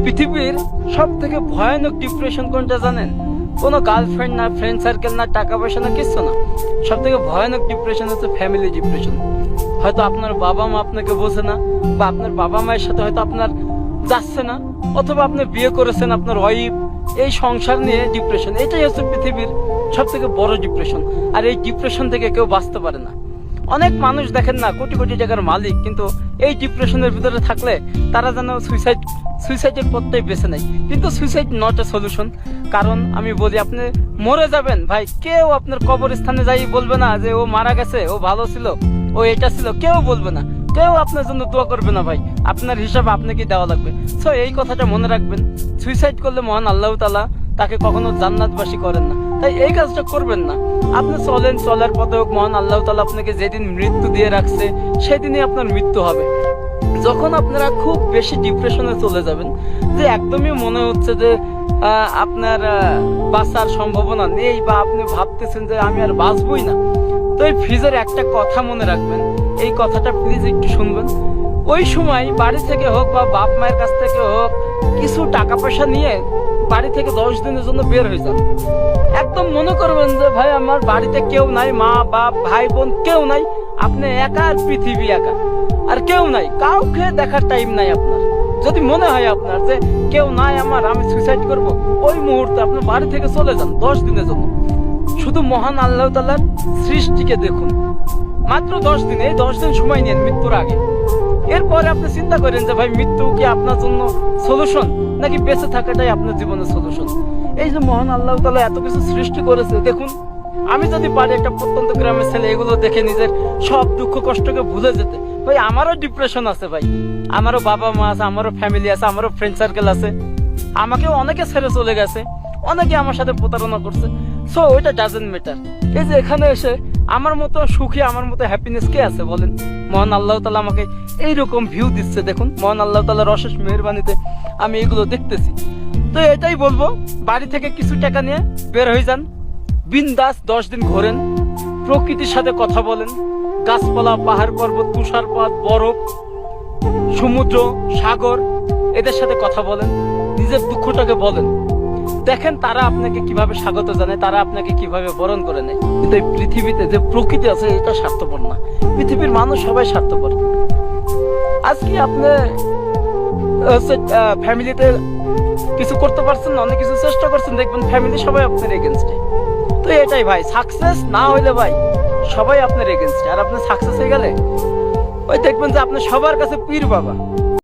পৃথিবীর সব থেকে ভয়ানক ডিপ্রেশন কোনটা জানেন? কোনো গার্লফ্রেন্ড না, ফ্রেন্ড সার্কেল না, টাকা পয়সা না, কিছু না। সব থেকে ভয়ানক ডিপ্রেশন হচ্ছে ফ্যামিলি ডিপ্রেশন। হয়তো আপনার বাবা মা আপনাকে বোঝে না, বা আপনার বাবা মায়ের সাথে হয়তো আপনার যাচ্ছে না, অথবা আপনি বিয়ে করেছেন, আপনার ওয়াইফ, এই সংসার নিয়ে ডিপ্রেশন। এটাই হচ্ছে পৃথিবীর সব থেকে বড় ডিপ্রেশন। আর এই ডিপ্রেশন থেকে কেউ বাঁচতে পারে না। অনেক মানুষ দেখেন না, কোটি কোটি টাকার মালিক, কিন্তু এই ডিপ্রেশনের ভিতরে থাকলে তারা যেন সুইসাইডের পথটাই বেছে নেয়। কিন্তু সুইসাইড নট এ সলিউশন। কারণ আমি বলি, আপনি মরে যাবেন ভাই, কেউ আপনার কবরস্থানে যাই বলবে না যে ও মারা গেছে, ও ভালো ছিল, ও এটা ছিল, কেউ বলবে না। কেউ আপনার জন্য দোয়া করবে না ভাই, আপনার হিসাব আপনাকে দেওয়া লাগবে। সো এই কথাটা মনে রাখবেন, সুইসাইড করলে মহান আল্লাহ তাআলা তাকে কখনো জান্নাতবাসী করেন না। তাই এই কাজটা করবেন না। আপনি চলার পথে হোক, মহান আল্লাহ তাআলা আপনাকে যেদিন মৃত্যু দিয়ে রাখছে সেদিনই আপনার মৃত্যু হবে। যখন আপনারা খুব বেশি ডিপ্রেশনে চলে যাবেন, যে একদমই মনে হচ্ছে যে আপনার বাঁচার সম্ভাবনা নেই, বা আপনি ভাবতেছেন যে আমি আর বাঁচবই না, তো এই ফ্রিজের একটা কথা মনে রাখবেন, এই কথাটা প্লিজ একটু শুনবেন। ওই সময় বাড়ি থেকে হোক বা বাপ মায়ের কাছ থেকে হোক কিছু টাকা পয়সা নিয়ে বাড়ি থেকে 10 দিনের জন্য বের হয়ে যান। একদম মনে করবেন যে ভাই আমার বাড়িতে কেউ নাই, মা বাপ ভাই বোন কেউ নাই, আপনি একা, আর পৃথিবী একা, আর কেউ নাই, কাউকে দেখার টাইম নাই আপনার। যদি মনে হয় আপনার যে কেউ নাই আমার, আমি সুইসাইড করব, ওই মুহূর্তে আপনি বাড়ি থেকে চলে যান 10 দিনের জন্য। শুধু মহান আল্লাহ তাআলার সৃষ্টিকে দেখুন। মাত্র 10 দিন, এই 10 দিন সময় নিন মৃত্যুর আগে। এরপরে আপনি চিন্তা করেন যে ভাই মৃত্যু কি আপনার জন্য সলিউশন, নাকি বেঁচে থাকাটাই আপনার জীবনের সলিউশন। এই যে মহান আল্লাহ তাআলা এত কিছু সৃষ্টি করেছে, দেখুন আমি যদি পারি একটা প্রত্যন্ত গ্রামের ছেলে এগুলো দেখে নিজের সব দুঃখ কষ্টকে ভুলে যেতে। ভাই আমারও ডিপ্রেশন আছে ভাই, আমারও বাবা মা আছে, আমারও ফ্যামিলি আছে, আমারও ফ্রেন্ড সার্কেল আছে, আমাকেও অনেকে ছেড়ে চলে গেছে, অনেকে আমার সাথে প্রতারণা করছে। সো ওইটা ডাজেন্ট ম্যাটার। এই যে এখানে এসে আমার মতো সুখী, আমার মতো হ্যাপিনেস কে আছে বলেন? মহান আল্লাহ তাআলা আমাকে এইরকম ভিউ দিচ্ছে, দেখুন মহান আল্লাহ তাআলার অশেষ মেহেরবানিতে আমি এগুলো দেখতেছি। তো এটাই বলবো, বাড়ি থেকে কিছু টাকা নিয়ে বের হয়ে যান, বিন্দাস 10 দিন ঘোরেন, প্রকৃতির সাথে কথা বলেন, গাছপালা, পাহাড় পর্বত, তুষারপাত, বরফ, সমুদ্র, সাগর, এদের সাথে কথা বলেন, নিজের দুঃখটাকে বলেন। দেখেন তারা আপনাকে কিভাবে স্বাগত জানায়, তারা আপনাকে কিভাবে বরণ করে নেয়। কিন্তু এই পৃথিবীতে যে প্রকৃতি আছে এটা স্বার্থপর না, পৃথিবীর মানুষ সবাই স্বার্থপর। আজকে আপনি ফ্যামিলিতে কিছু করতে পারছেন না, অনেক কিছু চেষ্টা করছেন, দেখবেন ফ্যামিলি সবাই আপনার এগেনস্টে। তো এটাই ভাই, সাকসেস না হইলে ভাই সবাই আপনার এগেনস্টে, আর আপনি সাকসেস হয়ে গেলে ওই দেখবেন যে আপনি সবার কাছে পীর বাবা।